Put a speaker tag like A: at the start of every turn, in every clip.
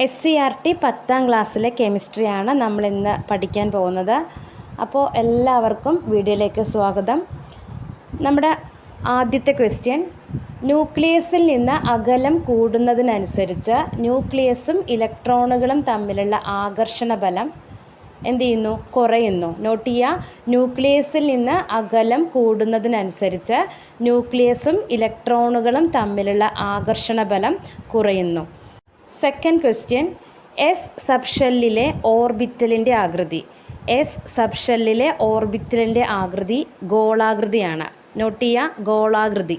A: SCERT 10ാം ക്ലാസ്സിലെ കെമിസ്ട്രിയാണ് നമ്മളിന്ന് പഠിക്കാൻ പോകുന്നത്. അപ്പോൾ എല്ലാവർക്കും വീഡിയോയിലേക്ക് സ്വാഗതം. നമ്മുടെ ആദ്യത്തെ ക്വസ്റ്റ്യൻ, ന്യൂക്ലിയസിൽ നിന്ന് അകലം കൂടുന്നതിനനുസരിച്ച് ന്യൂക്ലിയസും ഇലക്ട്രോണുകളും തമ്മിലുള്ള ആകർഷണ ബലം എന്ത് ചെയ്യുന്നു? കുറയുന്നു. നോട്ട് ചെയ്യുക, ന്യൂക്ലിയസിൽ നിന്ന് അകലം കൂടുന്നതിനനുസരിച്ച് ന്യൂക്ലിയസും ഇലക്ട്രോണുകളും തമ്മിലുള്ള ആകർഷണ ബലം കുറയുന്നു. സെക്കൻഡ് ക്വസ്റ്റ്യൻ, എസ് സബ്ഷെല്ലിലെ ഓർബിറ്റലിൻ്റെ ആകൃതി. എസ് സബ്ഷെല്ലിലെ ഓർബിറ്റലിൻ്റെ ആകൃതി ഗോളാകൃതിയാണ്. നോട്ട് ചെയ്യുക, ഗോളാകൃതി.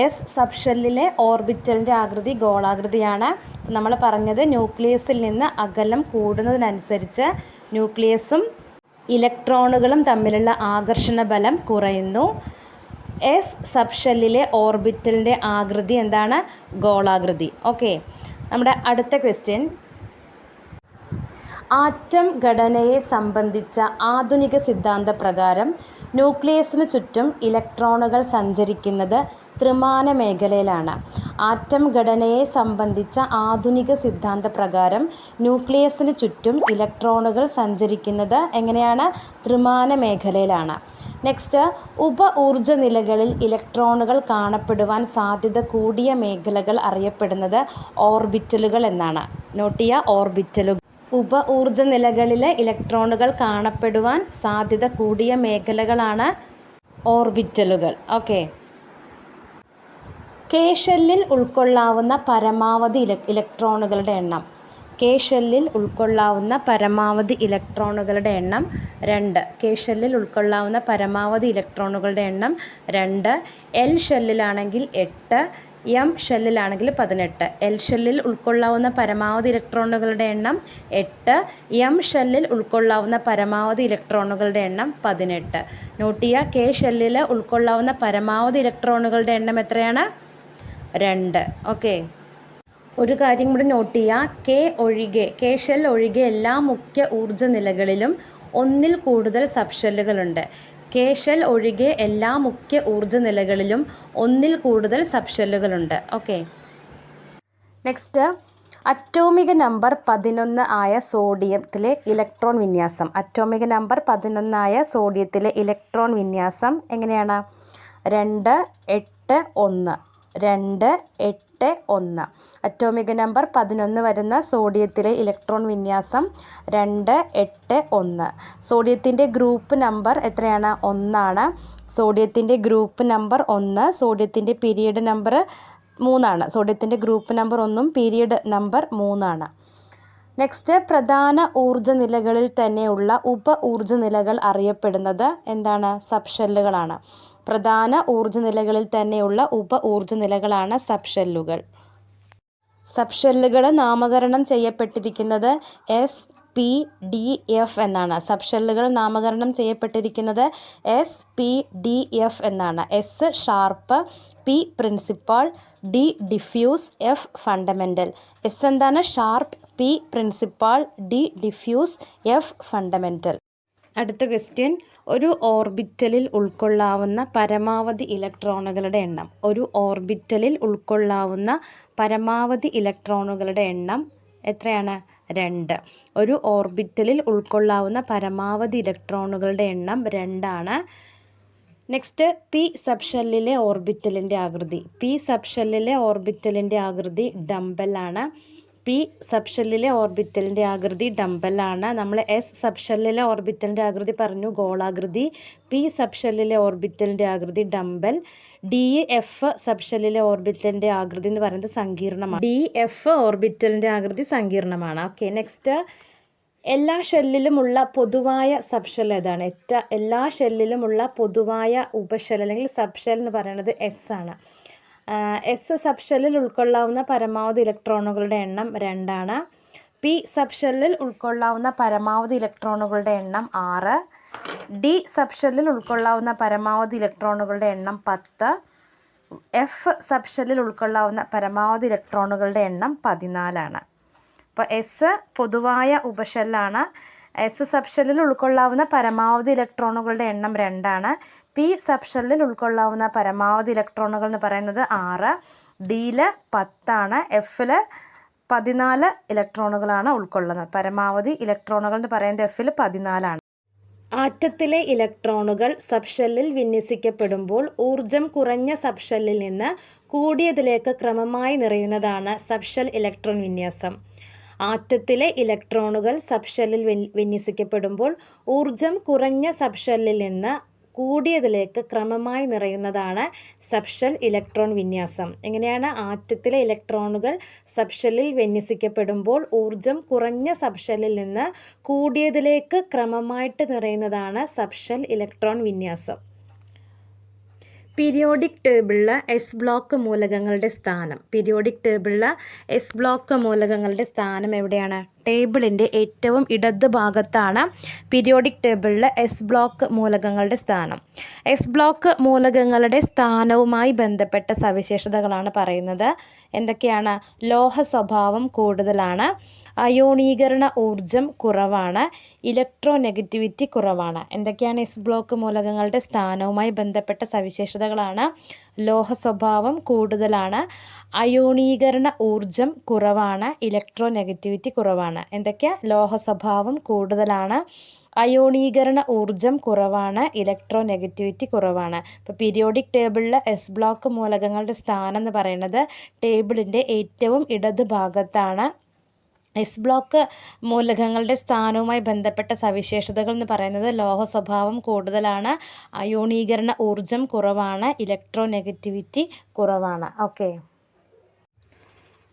A: എസ് സബ്ഷെല്ലിലെ ഓർബിറ്റലിൻ്റെ ആകൃതി ഗോളാകൃതിയാണ്. നമ്മൾ പറഞ്ഞത് ന്യൂക്ലിയസിൽ നിന്ന് അകലം കൂടുന്നതിനനുസരിച്ച് ന്യൂക്ലിയസും ഇലക്ട്രോണുകളും തമ്മിലുള്ള ആകർഷണ ബലം കുറയുന്നു. എസ് സബ്ഷെല്ലിലെ ഓർബിറ്റലിൻ്റെ ആകൃതി എന്താണ്? ഗോളാകൃതി. ഓക്കെ, നമ്മുടെ അടുത്ത ക്വസ്റ്റ്യൻ, ആറ്റം ഘടനയെ സംബന്ധിച്ച ആധുനിക സിദ്ധാന്ത പ്രകാരം ന്യൂക്ലിയസിന് ചുറ്റും ഇലക്ട്രോണുകൾ സഞ്ചരിക്കുന്നത് ത്രിമാന മേഖലയിലാണ്. ആറ്റം ഘടനയെ സംബന്ധിച്ച ആധുനിക സിദ്ധാന്ത പ്രകാരം ന്യൂക്ലിയസിന് ചുറ്റും ഇലക്ട്രോണുകൾ സഞ്ചരിക്കുന്നത് എങ്ങനെയാണ്? ത്രിമാന മേഖലയിലാണ്. നെക്സ്റ്റ്, ഉപഊർജ നിലകളിൽ ഇലക്ട്രോണുകൾ കാണപ്പെടുവാൻ സാധ്യത കൂടിയ മേഖലകൾ അറിയപ്പെടുന്നത് ഓർബിറ്റലുകൾ എന്നാണ്. നോട്ട് ചെയ്യുക, ഓർബിറ്റലുകൾ. ഉപഊർജ നിലകളിലെ ഇലക്ട്രോണുകൾ കാണപ്പെടുവാൻ സാധ്യത കൂടിയ മേഖലകളാണ് ഓർബിറ്റലുകൾ. ഓക്കെ, കെ ഷെല്ലിൽ ഉൾക്കൊള്ളാവുന്ന പരമാവധി ഇലക്ട്രോണുകളുടെ എണ്ണം. കെ ഷെല്ലിൽ ഉൾക്കൊള്ളാവുന്ന പരമാവധി ഇലക്ട്രോണുകളുടെ എണ്ണം 2. കെ ഷെല്ലിൽ ഉൾക്കൊള്ളാവുന്ന പരമാവധി ഇലക്ട്രോണുകളുടെ എണ്ണം 2. എൽ ഷെല്ലിലാണെങ്കിൽ 8, എം ഷെല്ലിലാണെങ്കിൽ 18. എൽ ഷെല്ലിൽ ഉൾക്കൊള്ളാവുന്ന പരമാവധി ഇലക്ട്രോണുകളുടെ എണ്ണം 8, എം ഷെല്ലിൽ ഉൾക്കൊള്ളാവുന്ന പരമാവധി ഇലക്ട്രോണുകളുടെ എണ്ണം 18. നോട്ട് ചെയ്യുക, കെ ഷെല്ലിൽ ഉൾക്കൊള്ളാവുന്ന പരമാവധി ഇലക്ട്രോണുകളുടെ എണ്ണം എത്രയാണ്? 2. ഓക്കെ, ഒരു കാര്യം കൂടി നോട്ട് ചെയ്യുക, കെ ഷെൽ ഒഴികെ എല്ലാ മുഖ്യ ഊർജ്ജ നിലകളിലും ഒന്നിൽ കൂടുതൽ സബ്ഷെല്ലുകളുണ്ട്. കെ ഷെൽ ഒഴികെ എല്ലാ മുഖ്യ ഊർജ്ജ നിലകളിലും ഒന്നിൽ കൂടുതൽ സബ്ഷെല്ലുകളുണ്ട്. ഓക്കെ, നെക്സ്റ്റ്, അറ്റോമിക നമ്പർ 11 ആയ സോഡിയത്തിലെ ഇലക്ട്രോൺ വിന്യാസം. അറ്റോമിക നമ്പർ 11 ആയ സോഡിയത്തിലെ ഇലക്ട്രോൺ വിന്യാസം എങ്ങനെയാണ്? 2, 8, 1. 2, 8, 1. അറ്റോമിക നമ്പർ 11 വരുന്ന സോഡിയത്തിലെ ഇലക്ട്രോൺ വിന്യാസം 2, 8, 1. സോഡിയത്തിൻ്റെ ഗ്രൂപ്പ് നമ്പർ എത്രയാണ്? 1 ആണ്. സോഡിയത്തിൻ്റെ ഗ്രൂപ്പ് നമ്പർ 1. സോഡിയത്തിൻ്റെ പീരിയഡ് നമ്പർ 3 ആണ്. സോഡിയത്തിൻ്റെ ഗ്രൂപ്പ് നമ്പർ 1ഉം പീരിയഡ് നമ്പർ 3 ആണ്. നെക്സ്റ്റ്, പ്രധാന ഊർജ്ജ നിലകളിൽ തന്നെയുള്ള ഉപ ഊർജ്ജ നിലകൾ അറിയപ്പെടുന്നത് എന്താണ്? സബ്ഷെല്ലുകളാണ്. പ്രധാന ഊർജ്ജ നിലകളിൽ തന്നെയുള്ള ഉപ ഊർജ്ജ നിലകളാണ് സബ്ഷെല്ലുകൾ. സബ്ഷെല്ലുകൾ നാമകരണം ചെയ്യപ്പെട്ടിരിക്കുന്നത് എസ്, പി, ഡി, എഫ് എന്നാണ്. സബ്ഷെല്ലുകൾ നാമകരണം ചെയ്യപ്പെട്ടിരിക്കുന്നത് എസ്, പി, ഡി, എഫ് എന്നാണ്. S sharp, P principal, D diffuse, F fundamental. S എന്താണ്? Sharp, P principal, D diffuse, F fundamental. അടുത്ത ക്വസ്റ്റ്യൻ, ഒരു ഓർബിറ്റലിൽ ഉൾക്കൊള്ളാവുന്ന പരമാവധി ഇലക്ട്രോണുകളുടെ എണ്ണം. ഒരു ഓർബിറ്റലിൽ ഉൾക്കൊള്ളാവുന്ന പരമാവധി ഇലക്ട്രോണുകളുടെ എണ്ണം എത്രയാണ്? 2. ഒരു ഓർബിറ്റലിൽ ഉൾക്കൊള്ളാവുന്ന പരമാവധി ഇലക്ട്രോണുകളുടെ എണ്ണം 2 ആണ്. നെക്സ്റ്റ്, പി സബ്ഷെല്ലിലെ ഓർബിറ്റലിൻ്റെ ആകൃതി. പി സബ്ഷെല്ലിലെ ഓർബിറ്റലിൻ്റെ ആകൃതി ഡംബലാണ്. പി സബ്ഷെല്ലിലെ ഓർബിറ്റലിൻ്റെ ആകൃതി ഡംബലാണ്. നമ്മൾ എസ് സബ്ഷെല്ലിലെ ഓർബിറ്റലിൻ്റെ ആകൃതി പറഞ്ഞു, ഗോളാകൃതി. പി സബ്ഷെല്ലിലെ ഓർബിറ്റലിൻ്റെ ആകൃതി ഡംബൽ. ഡി എഫ് സബ്ഷെല്ലിലെ ഓർബിറ്റലിൻ്റെ ആകൃതി എന്ന് പറയുന്നത് സങ്കീർണമാണ്. ഡി എഫ് ഓർബിറ്റലിൻ്റെ ആകൃതി സങ്കീർണമാണ്. ഓക്കെ, നെക്സ്റ്റ്, എല്ലാ ഷെല്ലിലുമുള്ള പൊതുവായ സബ്ഷെൽ ഏതാണ്? എല്ലാ ഷെല്ലിലുമുള്ള പൊതുവായ ഉപഷെൽ അല്ലെങ്കിൽ സബ്ഷെൽ എന്ന് പറയുന്നത് എസ് ആണ്. എസ് സബ്ഷെല്ലിൽ ഉൾക്കൊള്ളാവുന്ന പരമാവധി ഇലക്ട്രോണുകളുടെ എണ്ണം 2 ആണ്. പി സബ്ഷെല്ലിൽ ഉൾക്കൊള്ളാവുന്ന പരമാവധി ഇലക്ട്രോണുകളുടെ എണ്ണം 6. ഡി സബ്ഷെല്ലിൽ ഉൾക്കൊള്ളാവുന്ന പരമാവധി ഇലക്ട്രോണുകളുടെ എണ്ണം 10. എഫ് സബ്ഷെല്ലിൽ ഉൾക്കൊള്ളാവുന്ന പരമാവധി ഇലക്ട്രോണുകളുടെ എണ്ണം 14 ആണ്. അപ്പോൾ എസ് പൊതുവായ ഉപഷെല്ലാണ്. എസ് സബ്ഷെല്ലിൽ ഉൾക്കൊള്ളാവുന്ന പരമാവധി ഇലക്ട്രോണുകളുടെ എണ്ണം 2 ആണ്. പി സബ്ഷെല്ലിൽ ഉൾക്കൊള്ളാവുന്ന പരമാവധി ഇലക്ട്രോണുകൾ എന്ന് പറയുന്നത് 6. ഡിയിൽ 10 ആണ്. എഫിൽ 14 ഇലക്ട്രോണുകളാണ് ഉൾക്കൊള്ളുന്നത്. പരമാവധി ഇലക്ട്രോണുകൾ എന്ന് പറയുന്നത് Fൽ 14 ആണ്. ആറ്റത്തിലെ ഇലക്ട്രോണുകൾ സബ്ഷെല്ലിൽ വിന്യസിക്കപ്പെടുമ്പോൾ ഊർജം കുറഞ്ഞ സബ്ഷെല്ലിൽ നിന്ന് കൂടിയതിലേക്ക് ക്രമമായി നിറയുന്നതാണ് സബ്ഷെൽ ഇലക്ട്രോൺ വിന്യാസം. ആറ്റത്തിലെ ഇലക്ട്രോണുകൾ സബ്ഷെല്ലിൽ വിന്യസിക്കപ്പെടുമ്പോൾ ഊർജം കുറഞ്ഞ സബ്ഷെല്ലിൽ നിന്ന് കൂടിയതിലേക്ക് ക്രമമായി നിറയുന്നതാണ് സബ്ഷെൽ ഇലക്ട്രോൺ വിന്യാസം. എങ്ങനെയാണ്? ആറ്റത്തിലെ ഇലക്ട്രോണുകൾ സബ്ഷെല്ലിൽ വിന്യസിക്കപ്പെടുമ്പോൾ ഊർജം കുറഞ്ഞ സബ്ഷെല്ലിൽ നിന്ന് കൂടിയതിലേക്ക് ക്രമമായിട്ട് നിറയുന്നതാണ് സബ്ഷെൽ ഇലക്ട്രോൺ വിന്യാസം. പീരിയോഡിക് ടേബിളിലെ എസ് ബ്ലോക്ക് മൂലകങ്ങളുടെ സ്ഥാനം. പീരിയോഡിക് ടേബിളിലെ എസ് ബ്ലോക്ക് മൂലകങ്ങളുടെ സ്ഥാനം എവിടെയാണ്? ടേബിളിൻ്റെ ഏറ്റവും ഇടത് ഭാഗത്താണ് പീരിയോഡിക് ടേബിളിലെ എസ് ബ്ലോക്ക് മൂലകങ്ങളുടെ സ്ഥാനം. എസ് ബ്ലോക്ക് മൂലകങ്ങളുടെ സ്ഥാനവുമായി ബന്ധപ്പെട്ട സവിശേഷതകളാണ് പറയുന്നത്. എന്തൊക്കെയാണ്? ലോഹ സ്വഭാവം കൂടുതലാണ്, അയോണീകരണ ഊർജം കുറവാണ്, ഇലക്ട്രോനെഗറ്റിവിറ്റി കുറവാണ്. എന്തൊക്കെയാണ് എസ് ബ്ലോക്ക് മൂലകങ്ങളുടെ സ്ഥാനവുമായി ബന്ധപ്പെട്ട സവിശേഷതകളാണ്? ലോഹ സ്വഭാവം കൂടുതലാണ്, അയോണീകരണ ഊർജം കുറവാണ്, ഇലക്ട്രോനെഗറ്റിവിറ്റി കുറവാണ്. എന്തൊക്കെയാ? ലോഹ സ്വഭാവം കൂടുതലാണ്, അയോണീകരണ ഊർജം കുറവാണ്, ഇലക്ട്രോനെഗറ്റിവിറ്റി കുറവാണ്. ഇപ്പോൾ പീരിയോഡിക് ടേബിളിലെ എസ് ബ്ലോക്ക് മൂലകങ്ങളുടെ സ്ഥാനം എന്ന് പറയുന്നത് ടേബിളിൻ്റെ ഏറ്റവും ഇടത് ഭാഗത്താണ്. എസ് ബ്ലോക്ക് മൂലകങ്ങളുടെ സ്ഥാനവുമായി ബന്ധപ്പെട്ട സവിശേഷതകൾ എന്ന് പറയുന്നത് ലോഹ സ്വഭാവം കൂടുതലാണ്, അയോണീകരണ ഊർജം കുറവാണ്, ഇലക്ട്രോനെഗറ്റിവിറ്റി കുറവാണ്. ഓക്കെ,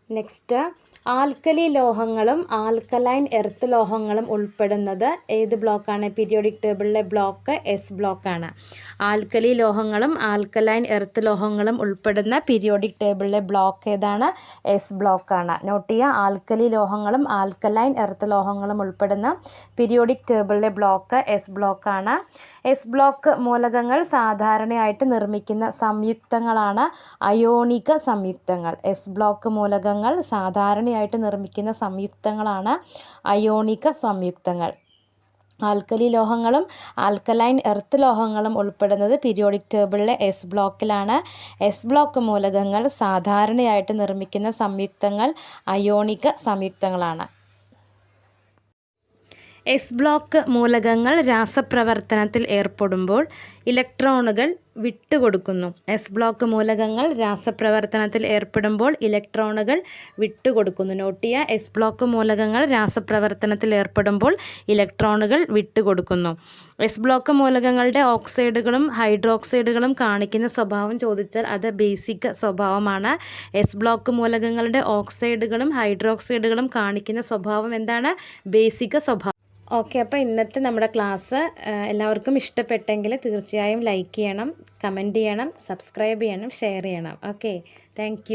A: നെക്സ്റ്റ് ആൽക്കലി ലോഹങ്ങളും ആൽക്കലൈൻ എർത്ത് ലോഹങ്ങളും ഉൾപ്പെടുന്നത് ഏത് ബ്ലോക്കാണ്? പീരിയോഡിക് ടേബിളിലെ ബ്ലോക്ക് എസ് ബ്ലോക്കാണ്. ആൽക്കലി ലോഹങ്ങളും ആൽക്കലൈൻ എർത്ത് ലോഹങ്ങളും ഉൾപ്പെടുന്ന പീരിയോഡിക് ടേബിളിലെ ബ്ലോക്ക് ഏതാണ്? എസ് ബ്ലോക്കാണ്. നോട്ട് ചെയ്യുക, ആൽക്കലി ലോഹങ്ങളും ആൽക്കലൈൻ എർത്ത് ലോഹങ്ങളും ഉൾപ്പെടുന്ന പീരിയോഡിക് ടേബിളിലെ ബ്ലോക്ക് എസ് ബ്ലോക്കാണ്. എസ് ബ്ലോക്ക് മൂലകങ്ങൾ സാധാരണയായിട്ട് നിർമ്മിക്കുന്ന സംയുക്തങ്ങളാണ് അയോണിക സംയുക്തങ്ങൾ. എസ് ബ്ലോക്ക് മൂലകങ്ങൾ സാധാരണയായിട്ട് നിർമ്മിക്കുന്ന സംയുക്തങ്ങളാണ് അയോണിക സംയുക്തങ്ങൾ. ആൽക്കലി ലോഹങ്ങളും ആൽക്കലൈൻ എർത്ത് ലോഹങ്ങളും ഉൾപ്പെടുന്നത് പീരിയോഡിക് ടേബിളിലെ എസ് ബ്ലോക്കിലാണ്. എസ് ബ്ലോക്ക് മൂലകങ്ങൾ സാധാരണയായിട്ട് നിർമ്മിക്കുന്ന സംയുക്തങ്ങൾ അയോണിക സംയുക്തങ്ങളാണ്. എസ് ബ്ലോക്ക് മൂലകങ്ങൾ രാസപ്രവർത്തനത്തിൽ ഏർപ്പെടുമ്പോൾ ഇലക്ട്രോണുകൾ വിട്ടുകൊടുക്കുന്നു. എസ് ബ്ലോക്ക് മൂലകങ്ങൾ രാസപ്രവർത്തനത്തിൽ ഏർപ്പെടുമ്പോൾ ഇലക്ട്രോണുകൾ വിട്ടുകൊടുക്കുന്നു. നോട്ട് ചെയ്യുക, എസ് ബ്ലോക്ക് മൂലകങ്ങൾ രാസപ്രവർത്തനത്തിൽ ഏർപ്പെടുമ്പോൾ ഇലക്ട്രോണുകൾ വിട്ടുകൊടുക്കുന്നു. എസ് ബ്ലോക്ക് മൂലകങ്ങളുടെ ഓക്സൈഡുകളും ഹൈഡ്രോക്സൈഡുകളും കാണിക്കുന്ന സ്വഭാവം ചോദിച്ചാൽ അത് ബേസിക് സ്വഭാവമാണ്. എസ് ബ്ലോക്ക് മൂലകങ്ങളുടെ ഓക്സൈഡുകളും ഹൈഡ്രോക്സൈഡുകളും കാണിക്കുന്ന സ്വഭാവം എന്താണ്? ബേസിക് സ്വഭാവം. ഓക്കെ, അപ്പോൾ ഇന്നത്തെ നമ്മുടെ ക്ലാസ് എല്ലാവർക്കും ഇഷ്ടപ്പെട്ടെങ്കിൽ തീർച്ചയായും ലൈക്ക് ചെയ്യണം, കമൻറ്റ് ചെയ്യണം, സബ്സ്ക്രൈബ് ചെയ്യണം, ഷെയർ ചെയ്യണം. Okay, thank